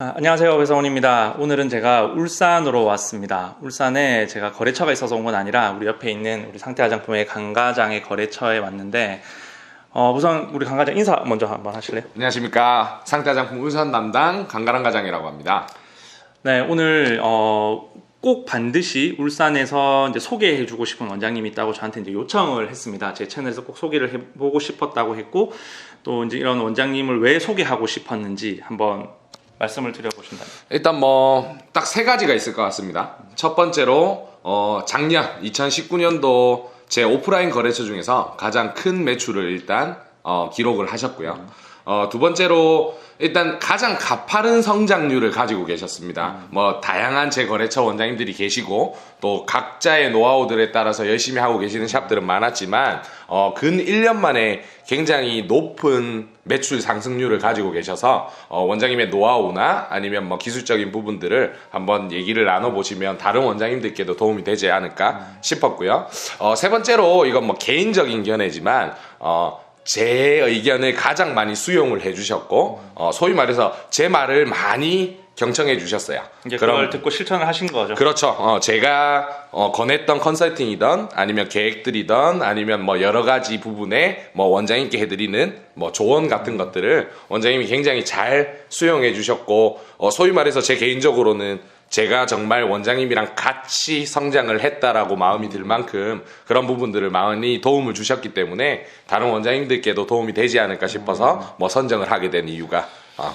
안녕하세요. 배성훈입니다. 오늘은 제가 울산으로 왔습니다. 울산에 제가 거래처가 있어서 온 건 아니라 우리 옆에 있는 우리 상태 화장품의 강과장의 거래처에 왔는데 우선 우리 강과장 인사 먼저 한번 하실래요? 안녕하십니까. 상태화장품 울산 담당 강가람 과장이라고 합니다. 네, 오늘 꼭 반드시 울산에서 이제 소개해주고 싶은 원장님이 있다고 저한테 이제 요청을 했습니다. 제 채널에서 꼭 소개를 해보고 싶었다고 했고, 또 이제 이런 원장님을 왜 소개하고 싶었는지 한번 말씀을 드려보신다면. 일단 딱 세 가지가 있을 것 같습니다. 첫 번째로 작년 2019년도 제 오프라인 거래처 중에서 가장 큰 매출을 일단 기록을 하셨고요. 두 번째로 일단 가장 가파른 성장률을 가지고 계셨습니다. 다양한 제 거래처 원장님들이 계시고 또 각자의 노하우들에 따라서 열심히 하고 계시는 샵들은 많았지만 근 1년 만에 굉장히 높은 매출 상승률을 가지고 계셔서 원장님의 노하우나 아니면 기술적인 부분들을 한번 얘기를 나눠보시면 다른 원장님들께도 도움이 되지 않을까 싶었고요. 세 번째로 이건 개인적인 견해지만 제 의견을 가장 많이 수용을 해주셨고 소위 말해서 제 말을 많이 경청해 주셨어요. 이제 그걸 듣고 실천을 하신 거죠. 그렇죠. 제가 권했던 컨설팅이든 아니면 계획들이든 아니면 여러 가지 부분에 원장님께 해드리는 조언 같은 것들을 원장님이 굉장히 잘 수용해 주셨고 소위 말해서 제 개인적으로는 제가 정말 원장님이랑 같이 성장을 했다라고 마음이 들 만큼 그런 부분들을 많이 도움을 주셨기 때문에 다른 원장님들께도 도움이 되지 않을까 싶어서 선정을 하게 된 이유가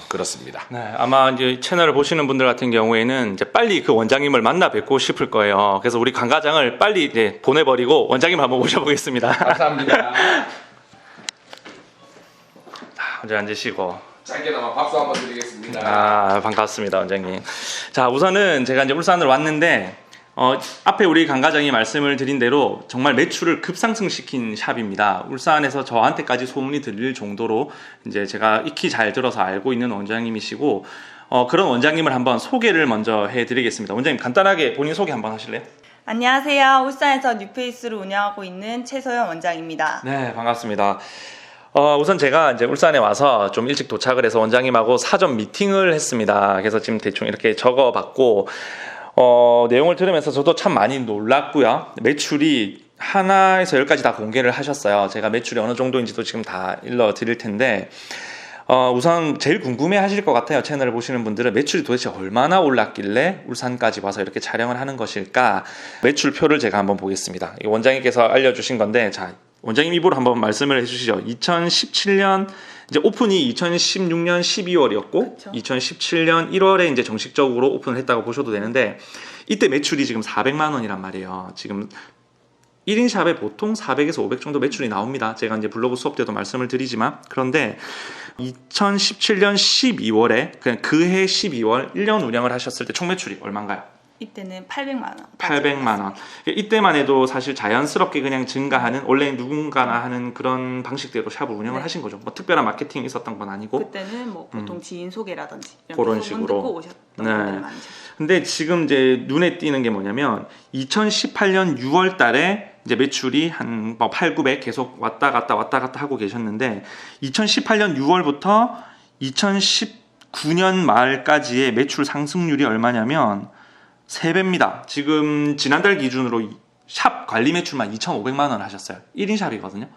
그렇습니다. 네, 아마 이제 채널을 보시는 분들 같은 경우에는 이제 빨리 그 원장님을 만나 뵙고 싶을 거예요. 그래서 우리 강 과장을 빨리 이제 보내버리고 원장님 한번 모셔보겠습니다. 감사합니다. 먼저 앉으시고. 짧게나마 박수 한번 드리겠습니다. 반갑습니다, 원장님. 자, 우선은 제가 이제 울산으로 왔는데, 앞에 우리 강 과장이 말씀을 드린 대로 정말 매출을 급상승시킨 샵입니다. 울산에서 저한테까지 소문이 들릴 정도로 이제 제가 익히 잘 들어서 알고 있는 원장님이시고, 그런 원장님을 한번 소개를 먼저 해드리겠습니다. 원장님 간단하게 본인 소개 한번 하실래요? 안녕하세요. 울산에서 뉴페이스를 운영하고 있는 최소연 원장입니다. 네, 반갑습니다. 우선 제가 이제 울산에 와서 좀 일찍 도착을 해서 원장님하고 사전 미팅을 했습니다. 그래서 지금 대충 이렇게 적어봤고, 내용을 들으면서 저도 참 많이 놀랐고요. 매출이 하나에서 10까지 다 공개를 하셨어요. 제가 매출이 어느 정도인지도 지금 다 일러 드릴 텐데, 우선 제일 궁금해 하실 것 같아요. 채널을 보시는 분들은 매출이 도대체 얼마나 올랐길래 울산까지 와서 이렇게 촬영을 하는 것일까? 매출표를 제가 한번 보겠습니다. 원장님께서 알려주신 건데, 자, 원장님 입으로 한번 말씀을 해주시죠. 2017년 이제 오픈이 2016년 12월이었고 그쵸. 2017년 1월에 이제 정식적으로 오픈을 했다고 보셔도 되는데 이때 매출이 지금 400만 원이란 말이에요. 지금 1인 샵에 보통 400에서 500 정도 매출이 나옵니다. 제가 이제 블로그 수업 때도 말씀을 드리지만 그런데 2017년 12월에 그냥 그해 12월 1년 운영을 하셨을 때 총 매출이 얼마인가요? 이때는 800만 원. 800만 원. 이때만 해도 사실 자연스럽게 그냥 증가하는 원래 누군가나 하는 그런 방식대로 샵을 운영을 하신 거죠. 특별한 마케팅이 있었던 건 아니고. 그때는 보통 지인 소개라든지 이런 그런 소문 식으로. 듣고 오셨던 네. 분들이 많죠. 근데 지금 이제 눈에 띄는 게 뭐냐면 2018년 6월 달에 이제 매출이 한 8, 900 계속 왔다 갔다 하고 계셨는데 2018년 6월부터 2019년 말까지의 매출 상승률이 얼마냐면 3배입니다. 지금 지난달 기준으로 샵 관리 매출만 2,500만 원 하셨어요. 1인 샵이거든요.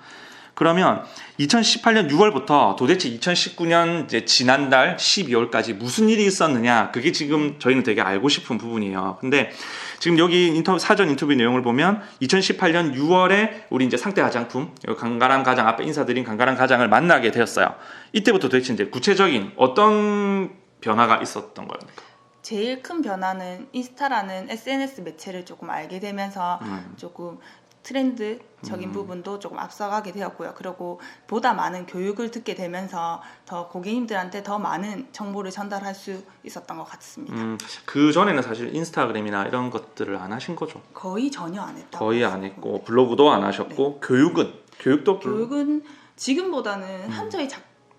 그러면 2018년 6월부터 도대체 2019년 이제 지난달 12월까지 무슨 일이 있었느냐? 그게 지금 저희는 되게 알고 싶은 부분이에요. 근데 지금 여기 사전 인터뷰 내용을 보면 2018년 6월에 우리 이제 상태 화장품 강가람 과장 앞에 인사드린 강가람 과장을 만나게 되었어요. 이때부터 도대체 이제 구체적인 어떤 변화가 있었던 겁니까? 제일 큰 변화는 인스타라는 SNS 매체를 조금 알게 되면서 조금 트렌드적인 부분도 조금 앞서가게 되었고요. 그리고 보다 많은 교육을 듣게 되면서 더 고객님들한테 더 많은 정보를 전달할 수 있었던 것 같습니다. 그 전에는 사실 인스타그램이나 이런 것들을 안 하신 거죠? 거의 전혀 안 했다고. 거의 안 했고 블로그도 안 하셨고 교육도 교육은 지금보다는 한저히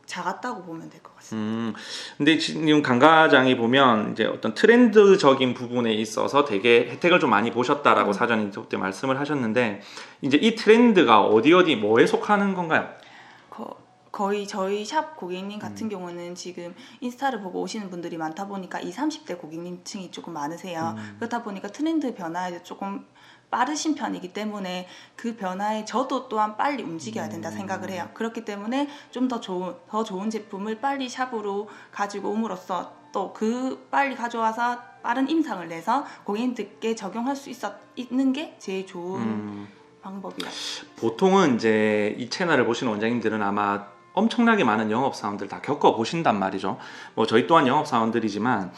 작았다고 보면 될 것 같습니다. 근데 지금 강 과장이 보면 이제 어떤 트렌드적인 부분에 있어서 되게 혜택을 좀 많이 보셨다라고 사전 인터뷰 때 말씀을 하셨는데 이제 이 트렌드가 어디 뭐에 속하는 건가요? 거의 저희 샵 고객님 같은 경우는 지금 인스타를 보고 오시는 분들이 많다 보니까 20, 30대 고객님층이 조금 많으세요. 그렇다 보니까 트렌드 변화에 조금 빠르신 편이기 때문에 그 변화에 저도 또한 빨리 움직여야 된다 생각을 해요. 그렇기 때문에 좀 더 좋은 제품을 빨리 샵으로 가지고 옴으로써 또 그 빨리 가져와서 빠른 임상을 내서 고객님들께 적용할 수 있는 게 제일 좋은 방법이라. 보통은 이제 이 채널을 보시는 원장님들은 아마 엄청나게 많은 영업사원들 다 겪어보신단 말이죠. 뭐 저희 또한 영업사원들이지만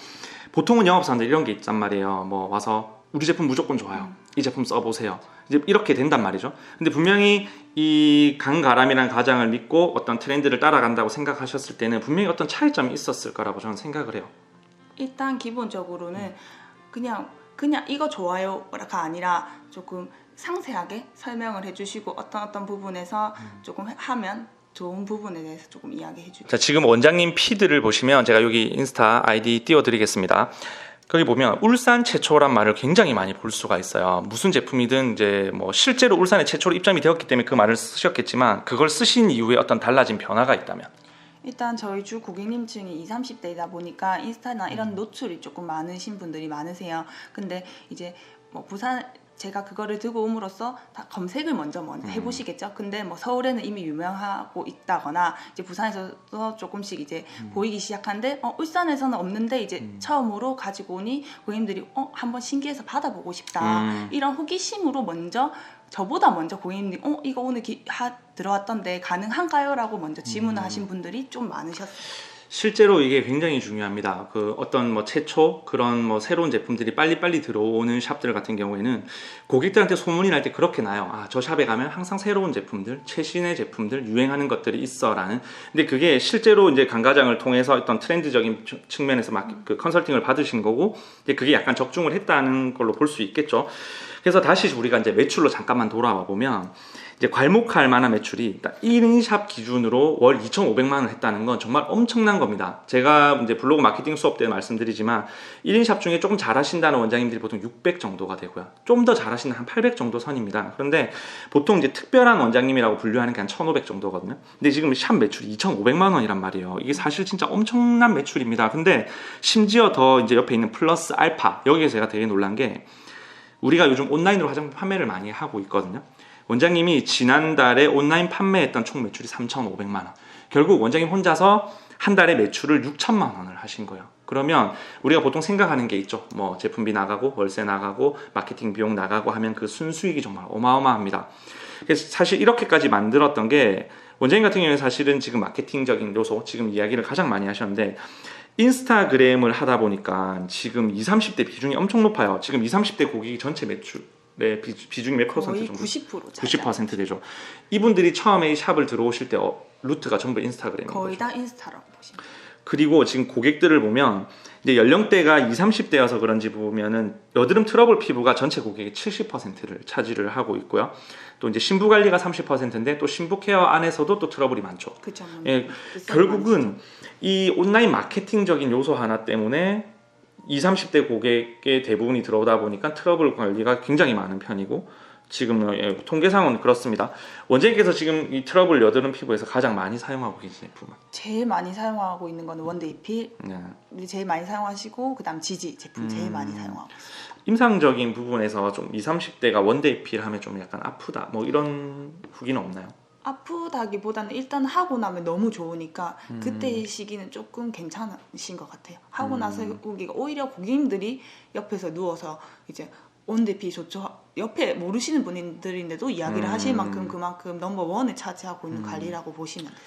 보통은 영업사원들 이런 게 있단 말이에요. 뭐 와서 우리 제품 무조건 좋아요. 이 제품 써보세요. 이제 이렇게 된단 말이죠. 근데 분명히 이 강가람이라는 가장을 믿고 어떤 트렌드를 따라간다고 생각하셨을 때는 분명히 어떤 차이점이 있었을 거라고 저는 생각을 해요. 일단 기본적으로는 그냥 이거 좋아요가 아니라 조금 상세하게 설명을 해주시고 어떤 부분에서 조금 하면 좋은 부분에 대해서 조금 이야기해 주세요. 자, 지금 원장님 피드를 보시면 제가 여기 인스타 아이디 띄워드리겠습니다. 거기 보면 울산 최초란 말을 굉장히 많이 볼 수가 있어요. 무슨 제품이든 이제 뭐 실제로 울산에 최초로 입점이 되었기 때문에 그 말을 쓰셨겠지만 그걸 쓰신 이후에 어떤 달라진 변화가 있다면? 일단 저희 주 고객님층이 20, 30대이다 보니까 인스타나 이런 노출이 조금 많으신 분들이 많으세요. 근데 이제 뭐 부산 제가 그거를 들고 옴으로써 다 검색을 먼저 해보시겠죠. 근데 뭐 서울에는 이미 유명하고 있다거나 이제 부산에서도 조금씩 이제 보이기 시작한데 울산에서는 없는데 이제 처음으로 가지고 오니 고객님들이 한번 신기해서 받아보고 싶다. 이런 호기심으로 저보다 먼저 고객님들이 이거 오늘 들어왔던데 가능한가요? 라고 먼저 질문을 하신 분들이 좀 많으셨어요. 실제로 이게 굉장히 중요합니다. 그 어떤 뭐 최초 그런 뭐 새로운 제품들이 빨리빨리 들어오는 샵들 같은 경우에는 고객들한테 소문이 날 때 그렇게 나요. 아, 저 샵에 가면 항상 새로운 제품들, 최신의 제품들, 유행하는 것들이 있어라는. 근데 그게 실제로 이제 강과장을 통해서 어떤 트렌드적인 측면에서 막 그 컨설팅을 받으신 거고, 이제 그게 약간 적중을 했다는 걸로 볼 수 있겠죠. 그래서 다시 우리가 이제 매출로 잠깐만 돌아와 보면. 이제 괄목할 만한 매출이 1인 샵 기준으로 월 2,500만 원 했다는 건 정말 엄청난 겁니다. 제가 이제 블로그 마케팅 수업 때 말씀드리지만 1인 샵 중에 조금 잘하신다는 원장님들이 보통 600 정도가 되고요. 좀 더 잘하시는 한 800 정도 선입니다. 그런데 보통 이제 특별한 원장님이라고 분류하는 게 한 1,500 정도거든요. 근데 지금 샵 매출이 2,500만 원이란 말이에요. 이게 사실 진짜 엄청난 매출입니다. 근데 심지어 더 이제 옆에 있는 플러스 알파, 여기에서 제가 되게 놀란 게 우리가 요즘 온라인으로 화장품 판매를 많이 하고 있거든요. 원장님이 지난달에 온라인 판매했던 총 매출이 3,500만 원. 결국 원장님 혼자서 한 달에 매출을 6천만 원을 하신 거예요. 그러면 우리가 보통 생각하는 게 있죠. 뭐 제품비 나가고 월세 나가고 마케팅 비용 나가고 하면 그 순수익이 정말 어마어마합니다. 그래서 사실 이렇게까지 만들었던 게 원장님 같은 경우는 사실은 지금 마케팅적인 요소, 지금 이야기를 가장 많이 하셨는데 인스타그램을 하다 보니까 지금 20, 30대 비중이 엄청 높아요. 지금 20, 30대 고객이 전체 매출 비중이 몇 퍼센트 정도? 90% 되죠. 이분들이 처음에 이 샵을 들어오실 때 루트가 전부 인스타그램인 거의 거죠. 다 인스타라고 보시면. 그리고 지금 고객들을 보면 이제 연령대가 20, 30대여서 그런지 보면은 여드름 트러블 피부가 전체 고객의 70%를 차지를 하고 있고요. 또 이제 신부 관리가 30%인데 또 신부 케어 안에서도 또 트러블이 많죠. 그렇죠. 예, 결국은 이 온라인 마케팅적인 요소 하나 때문에 20, 30대 고객의 대부분이 들어오다 보니까 트러블 관리가 굉장히 많은 편이고 지금 통계상은 그렇습니다. 원장님께서 지금 이 트러블 여드름 피부에서 가장 많이 사용하고 계신 제품은? 제일 많이 사용하고 있는 거는 원데이필 네. 제일 많이 사용하시고 그다음 지지 제품 제일 많이 사용하고 있어요. 임상적인 부분에서 좀 20, 30대가 원데이필 하면 좀 약간 아프다 뭐 이런 후기는 없나요? 아프다기보다는 일단 하고 나면 너무 좋으니까 그때 시기는 조금 괜찮으신 것 같아요. 하고 나서 후기가 오히려 고객님들이 옆에서 누워서 이제 원데이필 좋죠. 옆에 모르시는 분들인데도 이야기를 하실 만큼 그만큼 넘버원을 차지하고 있는 관리라고 보시면 돼요.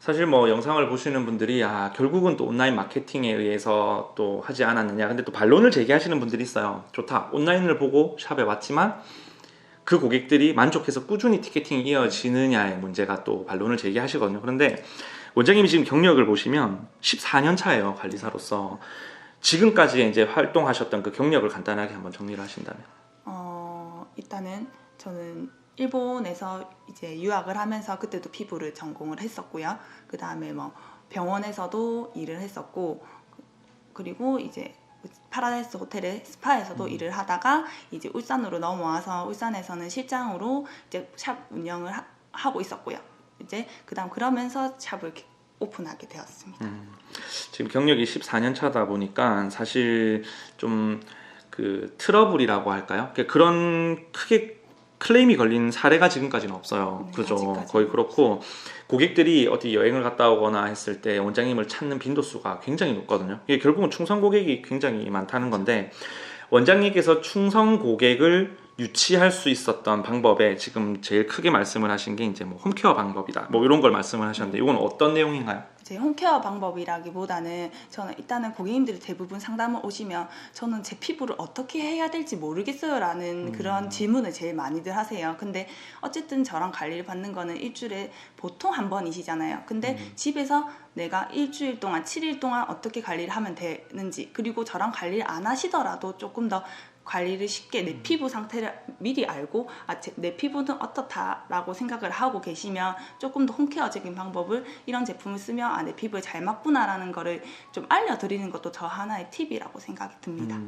사실 뭐 영상을 보시는 분들이 결국은 또 온라인 마케팅에 의해서 또 하지 않았느냐. 근데 또 반론을 제기하시는 분들이 있어요. 좋다. 온라인을 보고 샵에 왔지만 그 고객들이 만족해서 꾸준히 티켓팅이 이어지느냐의 문제가 또 반론을 제기하시거든요. 그런데 원장님이 지금 경력을 보시면 14년 차예요. 관리사로서. 지금까지 이제 활동하셨던 그 경력을 간단하게 한번 정리를 하신다면? 일단은 저는 일본에서 이제 유학을 하면서 그때도 피부를 전공을 했었고요. 그 다음에 뭐 병원에서도 일을 했었고, 그리고 이제 파라다이스 호텔의 스파에서도 일을 하다가 이제 울산으로 넘어와서 울산에서는 실장으로 이제 샵 운영을 하고 있었고요. 이제 그다음 그러면서 샵을 오픈하게 되었습니다. 지금 경력이 14년 차다 보니까 사실 좀 그 트러블이라고 할까요? 그런 크게 클레임이 걸린 사례가 지금까지는 없어요. 네, 그죠? 아직까지는 거의 그렇고 고객들이 어디 여행을 갔다 오거나 했을 때 원장님을 찾는 빈도수가 굉장히 높거든요. 이게 결국은 충성 고객이 굉장히 많다는 건데 원장님께서 충성 고객을 유치할 수 있었던 방법에 지금 제일 크게 말씀을 하신 게 이제 뭐 홈케어 방법이다. 뭐 이런 걸 말씀을 하셨는데 이건 어떤 내용인가요? 제 홈케어 방법이라기보다는 저는 일단은 고객님들이 대부분 상담을 오시면 저는 제 피부를 어떻게 해야 될지 모르겠어요 라는 그런 질문을 제일 많이들 하세요. 근데 어쨌든 저랑 관리를 받는 거는 일주일에 보통 한 번이시잖아요. 근데 집에서 내가 일주일 동안 7일 동안 어떻게 관리를 하면 되는지, 그리고 저랑 관리를 안 하시더라도 조금 더 관리를 쉽게 내 피부 상태를 미리 알고 내 피부는 어떻다라고 생각을 하고 계시면 조금 더 홈케어적인 방법을 이런 제품을 쓰면 내 피부에 잘 맞구나라는 거를 좀 알려드리는 것도 저 하나의 팁이라고 생각이 듭니다.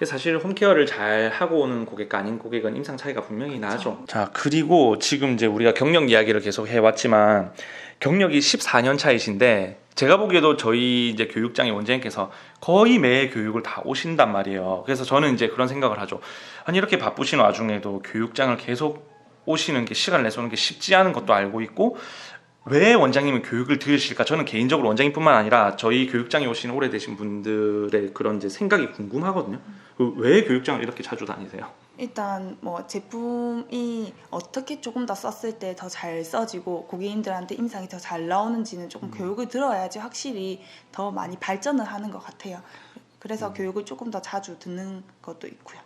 사실 홈케어를 잘 하고 오는 고객과 아닌 고객은 임상 차이가 분명히 나죠. 자, 그리고 지금 이제 우리가 경력 이야기를 계속 해왔지만 경력이 14년 차이신데 제가 보기에도 저희 이제 교육장의 원장님께서 거의 매 교육을 다 오신단 말이에요. 그래서 저는 이제 그런 생각을 하죠. 아니 이렇게 바쁘신 와중에도 교육장을 계속 오시는 게, 시간을 내서 오는 게 쉽지 않은 것도 알고 있고 왜 원장님은 교육을 들으실까? 저는 개인적으로 원장님뿐만 아니라 저희 교육장에 오시는 오래되신 분들의 그런 이제 생각이 궁금하거든요. 왜 교육장을 이렇게 자주 다니세요? 일단 뭐 제품이 어떻게 조금 더 썼을 때 더 잘 써지고 고객님들한테 임상이 더 잘 나오는지는 조금 교육을 들어야지 확실히 더 많이 발전을 하는 것 같아요. 그래서 교육을 조금 더 자주 듣는 것도 있고요.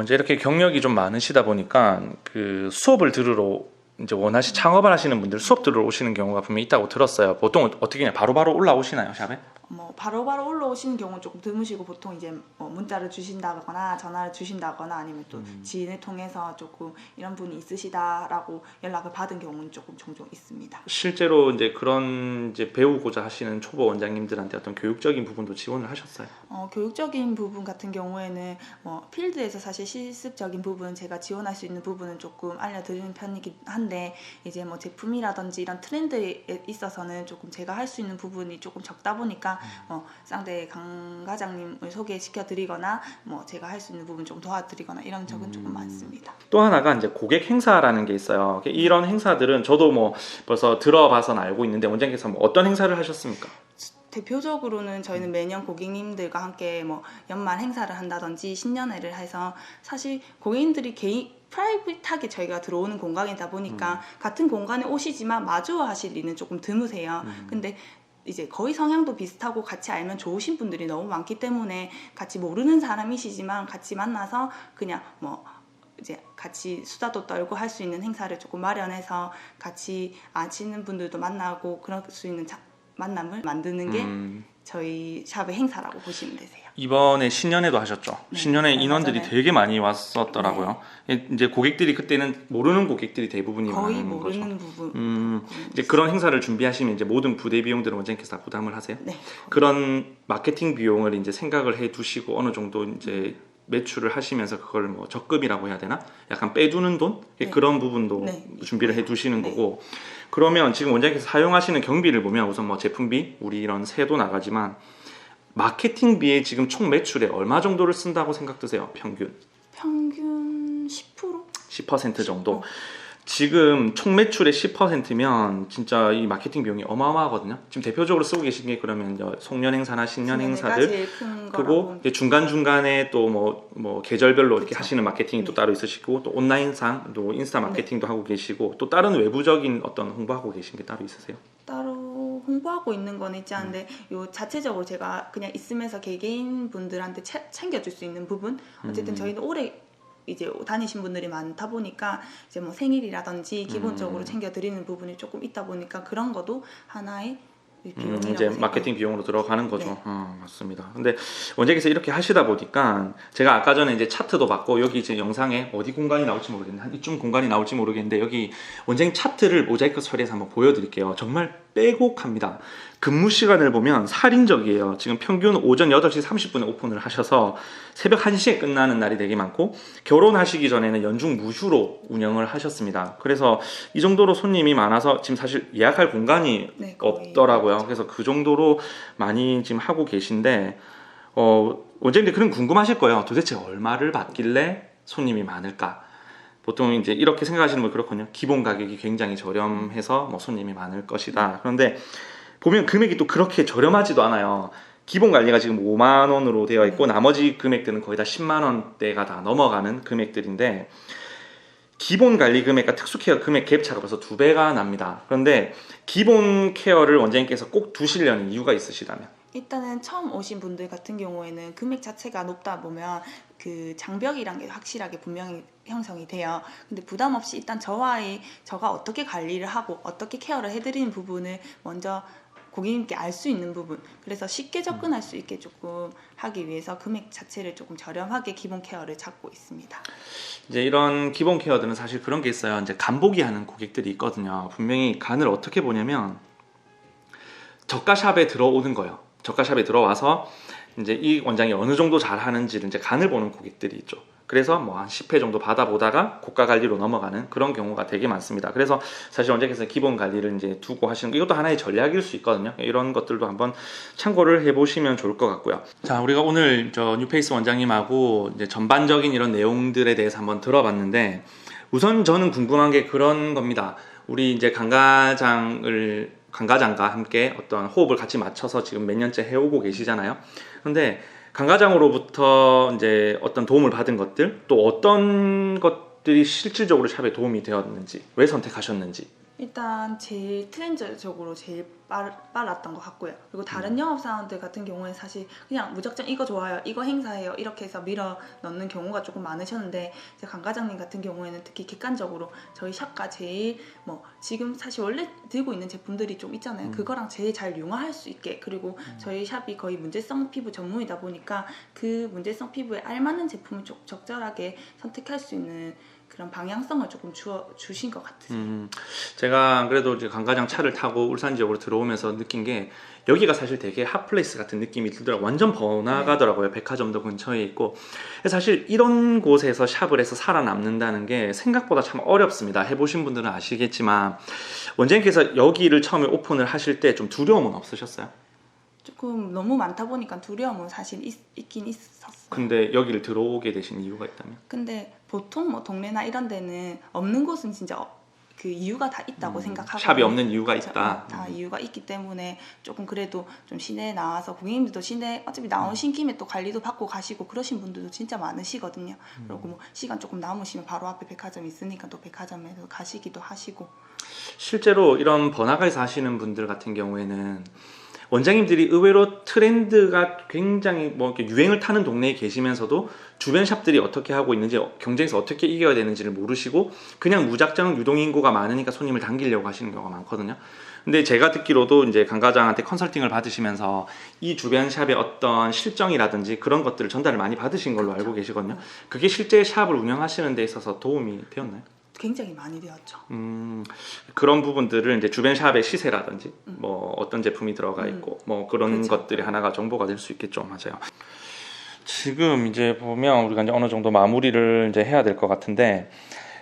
이제 이렇게 경력이 좀 많으시다 보니까 그 수업을 들으러 이제 창업을 하시는 분들 수업 들으러 오시는 경우가 분명히 있다고 들었어요. 보통 어떻게 그냥 바로바로 올라오시나요, 샵에? 뭐 바로바로 올라오시는 경우는 조금 드무시고 보통 이제 뭐 문자를 주신다거나 전화를 주신다거나 아니면 또 지인을 통해서 조금 이런 분이 있으시다라고 연락을 받은 경우는 조금 종종 있습니다. 실제로 이제 그런 이제 배우고자 하시는 초보 원장님들한테 어떤 교육적인 부분도 지원을 하셨어요? 교육적인 부분 같은 경우에는 뭐 필드에서 사실 실습적인 부분 제가 지원할 수 있는 부분은 조금 알려드리는 편이긴 한데 이제 뭐 제품이라든지 이런 트렌드에 있어서는 조금 제가 할 수 있는 부분이 조금 적다 보니까 쌍대 강 과장님을 소개시켜 드리거나 뭐 제가 할 수 있는 부분 좀 도와드리거나 이런 적은 조금 많습니다. 또 하나가 이제 고객 행사라는 게 있어요. 이런 행사들은 저도 뭐 벌써 들어봐서는 알고 있는데 원장님께서 뭐 어떤 행사를 하셨습니까? 대표적으로는 저희는 매년 고객님들과 함께 뭐 연말 행사를 한다든지 신년회를 해서 사실 고객님들이 개인 프라이빗하게 저희가 들어오는 공간이다 보니까 같은 공간에 오시지만 마주하실 일은 조금 드무세요. 근데 이제 거의 성향도 비슷하고 같이 알면 좋으신 분들이 너무 많기 때문에 같이 모르는 사람이시지만 같이 만나서 그냥 뭐 이제 같이 수다도 떨고 할 수 있는 행사를 조금 마련해서 같이 아시는 분들도 만나고 그럴 수 있는 만남을 만드는 게 저희 샵의 행사라고 보시면 되세요. 이번에 신년회도 하셨죠? 네, 신년회 인원들이 맞아요. 되게 많이 왔었더라고요. 이제 고객들이 그때는 모르는 고객들이 대부분이 거의 많은 거죠. 모르는 부분. 이제 그런 행사를 준비하시면 이제 모든 부대 비용들은 원장님께서 다 부담을 하세요? 네. 그런 마케팅 비용을 이제 생각을 해 두시고 어느 정도 이제 매출을 하시면서 그걸 뭐 적금이라고 해야 되나? 약간 빼두는 돈? 네. 그런 부분도 네. 준비를 해 두시는 네. 거고. 그러면 지금 원장님께서 사용하시는 경비를 보면 우선 뭐 제품비, 우리 이런 세도 나가지만 마케팅비에 지금 총 매출에 얼마 정도를 쓴다고 생각드세요? 평균 10%? 10% 정도. 지금 총 매출의 10%면 진짜 이 마케팅 비용이 어마어마하거든요. 지금 대표적으로 쓰고 계신 게 그러면 송년 행사나 신년 행사들, 제일 큰 그리고 거라고. 중간 중간에 또 뭐 계절별로 이렇게 그쵸. 하시는 마케팅이 또 네. 따로 있으시고 또 온라인상, 또 인스타 마케팅도 하고 계시고 또 다른 외부적인 어떤 홍보하고 계신 게 따로 있으세요? 따로 홍보하고 있는 건 있지 않은데 요 자체적으로 제가 그냥 있으면서 개개인 분들한테 챙겨줄 수 있는 부분 어쨌든 저희는 오래 이제 다니신 분들이 많다 보니까 이제 뭐 생일이라든지 기본적으로 챙겨드리는 부분이 조금 있다 보니까 그런 것도 하나의 비용이라고 이제 마케팅 비용으로 들어가는 거죠. 네. 맞습니다. 근데 원장님께서 이렇게 하시다 보니까 제가 아까 전에 이제 차트도 봤고 여기 이제 영상에 어디 공간이 나올지 모르겠는데 한 이쯤 공간이 나올지 모르겠는데 여기 원장님 차트를 모자이크 처리해서 한번 보여드릴게요. 정말 빼곡합니다. 근무 시간을 보면 살인적이에요. 지금 평균 오전 8시 30분에 오픈을 하셔서 새벽 1시에 끝나는 날이 되게 많고, 결혼하시기 전에는 연중 무휴로 운영을 하셨습니다. 그래서 이 정도로 손님이 많아서 지금 사실 예약할 공간이 네, 거의 없더라고요. 그래서 그 정도로 많이 지금 하고 계신데, 원장님들 그런 궁금하실 거예요. 도대체 얼마를 받길래 손님이 많을까? 보통 이제 이렇게 생각하시는 분 그렇거든요. 기본 가격이 굉장히 저렴해서 뭐 손님이 많을 것이다. 그런데 보면 금액이 또 그렇게 저렴하지도 않아요. 기본 관리가 지금 5만 원으로 되어 있고 나머지 금액들은 거의 다 10만 원대가 다 넘어가는 금액들인데, 기본 관리 금액과 특수 케어 금액 갭 차가 벌써 2배가 납니다. 그런데 기본 케어를 원장님께서 꼭 두시려는 이유가 있으시다면? 일단은 처음 오신 분들 같은 경우에는 금액 자체가 높다 보면 그 장벽이란 게 확실하게 분명히 형성이 돼요. 근데 부담 없이 일단 저가 어떻게 관리를 하고 어떻게 케어를 해드리는 부분을 먼저 고객님께 알 수 있는 부분, 그래서 쉽게 접근할 수 있게 조금 하기 위해서 금액 자체를 조금 저렴하게 기본 케어를 찾고 있습니다. 이제 이런 기본 케어들은 사실 그런 게 있어요. 이제 간보기 하는 고객들이 있거든요. 분명히 간을 어떻게 보냐면 저가샵에 들어오는 거예요. 저가샵에 들어와서 이제 이 원장이 어느 정도 잘 하는지를 이제 간을 보는 고객들이 있죠. 그래서 뭐 한 10회 정도 받아보다가 고가 관리로 넘어가는 그런 경우가 되게 많습니다. 그래서 사실 원장님께서 기본 관리를 이제 두고 하시는 이것도 하나의 전략일 수 있거든요. 이런 것들도 한번 참고를 해보시면 좋을 것 같고요. 자, 우리가 오늘 저 뉴페이스 원장님하고 이제 전반적인 이런 내용들에 대해서 한번 들어봤는데, 우선 저는 궁금한 게 그런 겁니다. 우리 이제 강과장과 함께 어떤 호흡을 같이 맞춰서 지금 몇 년째 해오고 계시잖아요. 그런데 강과장으로부터 이제 어떤 도움을 받은 것들, 또 어떤 것들이 실질적으로 샵에 도움이 되었는지, 왜 선택하셨는지. 일단 제일 트렌드적으로 제일 빨랐던 것 같고요. 그리고 다른 영업사원들 같은 경우는 사실 그냥 무작정 이거 좋아요, 이거 행사해요 이렇게 해서 밀어 넣는 경우가 조금 많으셨는데, 이제 강 과장님 같은 경우에는 특히 객관적으로 저희 샵과 제일 뭐 지금 사실 원래 들고 있는 제품들이 좀 있잖아요. 그거랑 제일 잘 융화할 수 있게, 그리고 저희 샵이 거의 문제성 피부 전문이다 보니까 그 문제성 피부에 알맞는 제품을 좀 적절하게 선택할 수 있는 그런 방향성을 조금 주신 것 같으세요. 제가 그래도 이제 강가장 차를 타고 울산 지역으로 들어오면서 느낀 게, 여기가 사실 되게 핫플레이스 같은 느낌이 들더라고요. 완전 번화가더라고요. 백화점도 근처에 있고. 사실 이런 곳에서 샵을 해서 살아남는다는 게 생각보다 참 어렵습니다. 해보신 분들은 아시겠지만, 원장님께서 여기를 처음에 오픈을 하실 때 좀 두려움은 없으셨어요? 조금 너무 많다 보니까 두려움은 사실 있긴 있었어요. 근데 여기를 들어오게 되신 이유가 있다면? 근데 보통 뭐 동네나 이런 데는 없는 곳은 진짜 그 이유가 다 있다고 생각하고, 샵이 없는 이유가 그렇죠. 있다. 다 이유가 있기 때문에 조금 그래도 좀 시내에 나와서 고객님들도 시내 어차피 나오신 김에 또 관리도 받고 가시고 그러신 분들도 진짜 많으시거든요. 그리고 뭐 시간 조금 남으시면 바로 앞에 백화점이 있으니까 또 백화점에서 가시기도 하시고. 실제로 이런 번화가에서 하시는 분들 같은 경우에는 원장님들이 의외로 트렌드가 굉장히 뭐 이렇게 유행을 타는 동네에 계시면서도 주변 샵들이 어떻게 하고 있는지, 경쟁에서 어떻게 이겨야 되는지를 모르시고 그냥 무작정 유동인구가 많으니까 손님을 당기려고 하시는 경우가 많거든요. 근데 제가 듣기로도 이제 강 과장한테 컨설팅을 받으시면서 이 주변 샵의 어떤 실정이라든지 그런 것들을 전달을 많이 받으신 걸로 알고 계시거든요. 그게 실제 샵을 운영하시는 데 있어서 도움이 되었나요? 굉장히 많이 되었죠. 그런 부분들을 이제 주변 샵의 시세라든지 뭐 어떤 제품이 들어가 있고 뭐 그런 그렇죠. 것들이 하나가 정보가 될 수 있겠죠. 맞아요. 지금 이제 보면 우리가 이제 어느 정도 마무리를 이제 해야 될 것 같은데,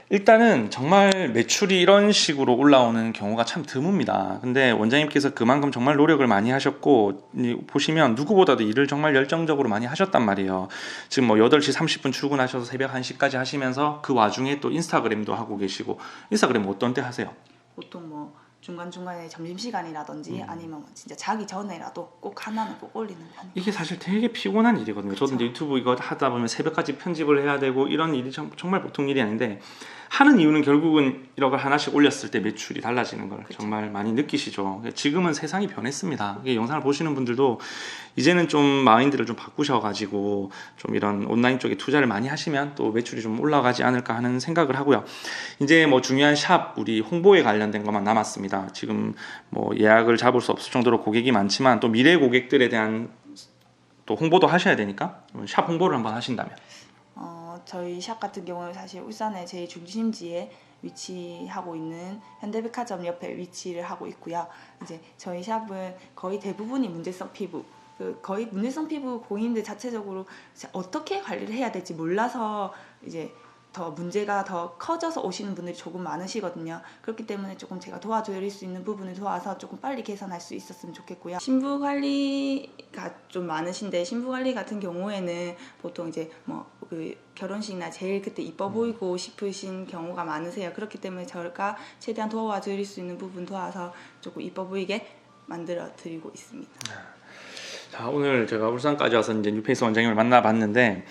일단은 정말 매출이 이런 식으로 올라오는 경우가 참 드뭅니다. 근데 원장님께서 그만큼 정말 노력을 많이 하셨고, 보시면 누구보다도 일을 정말 열정적으로 많이 하셨단 말이에요. 지금 뭐 8시 30분 출근하셔서 새벽 1시까지 하시면서 그 와중에 또 인스타그램도 하고 계시고. 인스타그램 어떤 때 하세요? 보통 뭐 중간중간에 점심시간이라든지 아니면 진짜 자기 전에라도 꼭 하나는 꼭 올리는 편이에요. 이게 사실 되게 피곤한 일이거든요. 저도 이제 유튜브 이거 하다 보면 새벽까지 편집을 해야 되고 이런 일이 정말 보통 일이 아닌데, 하는 이유는 결국은 이런 걸 하나씩 올렸을 때 매출이 달라지는 걸 정말 많이 느끼시죠. 지금은 세상이 변했습니다. 이게 영상을 보시는 분들도 이제는 좀 마인드를 좀 바꾸셔가지고 좀 이런 온라인 쪽에 투자를 많이 하시면 또 매출이 좀 올라가지 않을까 하는 생각을 하고요. 이제 뭐 중요한 샵, 우리 홍보에 관련된 것만 남았습니다. 지금 뭐 예약을 잡을 수 없을 정도로 고객이 많지만 또 미래 고객들에 대한 또 홍보도 하셔야 되니까 샵 홍보를 한번 하신다면. 저희 샵 같은 경우는 사실 울산의 제일 중심지에 위치하고 있는 현대백화점 옆에 위치를 하고 있고요. 이제 저희 샵은 거의 대부분이 문제성 피부, 거의 문제성 피부 고객님들 자체적으로 어떻게 관리를 해야 될지 몰라서 이제 더 문제가 더 커져서 오시는 분들이 조금 많으시거든요. 그렇기 때문에 조금 제가 도와드릴 수 있는 부분을 도와서 조금 빨리 개선할 수 있었으면 좋겠고요. 신부 관리가 좀 많으신데, 신부 관리 같은 경우에는 보통 이제 결혼식이나 제일 그때 이뻐 보이고 싶으신 경우가 많으세요. 그렇기 때문에 저희가 최대한 도와드릴 수 있는 부분 도와서 조금 이뻐 보이게 만들어 드리고 있습니다. 자, 오늘 제가 울산까지 와서 이제 뉴페이스 원장님을 만나봤는데,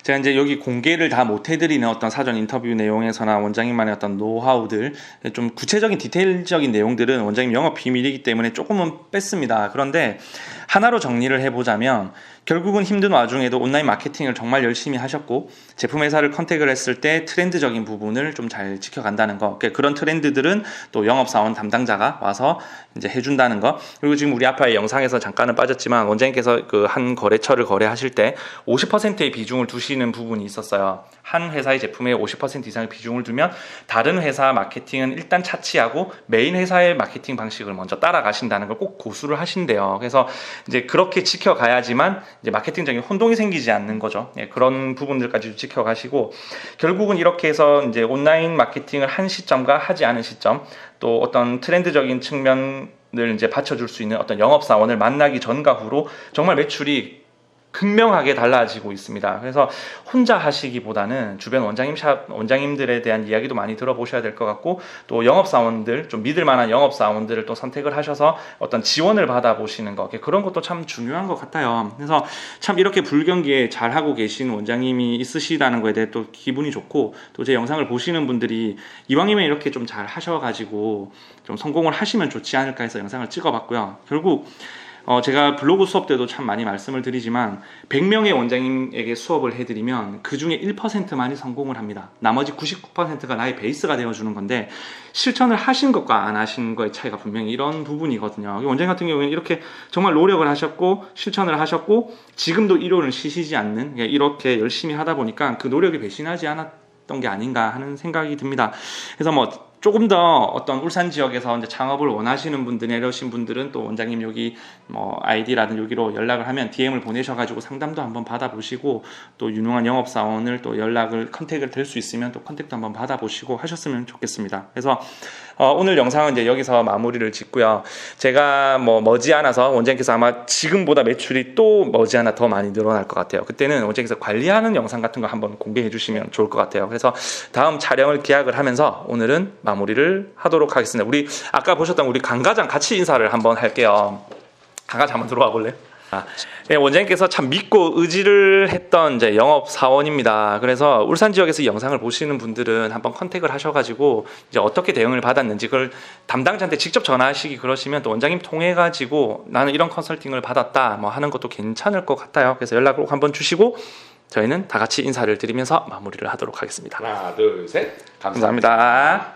제가 이제 여기 공개를 다 못 해드리는 어떤 사전 인터뷰 내용에서나 원장님만의 어떤 노하우들, 좀 구체적인 디테일적인 내용들은 원장님 영업 비밀이기 때문에 조금은 뺐습니다. 그런데 하나로 정리를 해보자면, 결국은 힘든 와중에도 온라인 마케팅을 정말 열심히 하셨고, 제품 회사를 컨택을 했을 때 트렌드적인 부분을 좀 잘 지켜간다는 거, 그런 트렌드들은 또 영업사원 담당자가 와서 이제 해준다는 거. 그리고 지금 우리 아까 영상에서 잠깐은 빠졌지만, 원장님께서 그 한 거래처를 거래하실 때 50%의 비중을 두시는 부분이 있었어요. 한 회사의 제품에 50% 이상의 비중을 두면 다른 회사 마케팅은 일단 차치하고 메인 회사의 마케팅 방식을 먼저 따라가신다는 걸 꼭 고수를 하신대요. 그래서 이제 그렇게 지켜가야지만 이제 마케팅적인 혼동이 생기지 않는 거죠. 예, 그런 부분들까지 지켜가시고, 결국은 이렇게 해서 이제 온라인 마케팅을 한 시점과 하지 않은 시점, 또 어떤 트렌드적인 측면을 이제 받쳐줄 수 있는 어떤 영업사원을 만나기 전과 후로 정말 매출이 극명하게 달라지고 있습니다. 그래서 혼자 하시기보다는 주변 원장님들에 대한 이야기도 많이 들어보셔야 될 것 같고, 또 영업사원들, 좀 믿을 만한 영업사원들을 또 선택을 하셔서 어떤 지원을 받아보시는 거, 그런 것도 참 중요한 것 같아요. 그래서 참 이렇게 불경기에 잘하고 계신 원장님이 있으시다는 거에 대해 또 기분이 좋고, 또 제 영상을 보시는 분들이 이왕이면 이렇게 좀 잘 하셔가지고 좀 성공을 하시면 좋지 않을까 해서 영상을 찍어봤고요. 결국 제가 블로그 수업 때도 참 많이 말씀을 드리지만, 100명의 원장님에게 수업을 해드리면 그 중에 1%만이 성공을 합니다. 나머지 99%가 나의 베이스가 되어주는 건데, 실천을 하신 것과 안 하신 거의 차이가 분명히 이런 부분이거든요. 원장님 같은 경우에는 이렇게 정말 노력을 하셨고 실천을 하셨고, 지금도 일요일은 쉬시지 않는, 이렇게 열심히 하다 보니까 그 노력이 배신하지 않았던 게 아닌가 하는 생각이 듭니다. 그래서 조금 더 어떤 울산 지역에서 이제 창업을 원하시는 분들이나 이러신 분들은 또 원장님 여기 아이디라든 여기로 연락을 하면 DM을 보내셔가지고 상담도 한번 받아보시고, 또 유능한 영업사원을 또 컨택을 될 수 있으면 또 컨택도 한번 받아보시고 하셨으면 좋겠습니다. 그래서 오늘 영상은 이제 여기서 마무리를 짓고요. 제가 머지않아서 원장님께서 아마 지금보다 매출이 또 머지않아 더 많이 늘어날 것 같아요. 그때는 원장님께서 관리하는 영상 같은 거 한번 공개해 주시면 좋을 것 같아요. 그래서 다음 촬영을 기약을 하면서 오늘은 마무리를 하도록 하겠습니다. 우리 아까 보셨던 우리 강과장 같이 인사를 한번 할게요. 강과장 한번 들어와 볼래요? 예, 원장님께서 참 믿고 의지를 했던 이제 영업 사원입니다. 그래서 울산 지역에서 이 영상을 보시는 분들은 한번 컨택을 하셔가지고 이제 어떻게 대응을 받았는지 그걸 담당자한테 직접 전화하시기 그러시면 또 원장님 통해 가지고 나는 이런 컨설팅을 받았다 하는 것도 괜찮을 것 같아요. 그래서 연락을 꼭 한번 주시고 저희는 다 같이 인사를 드리면서 마무리를 하도록 하겠습니다. 하나, 둘, 셋. 감사합니다.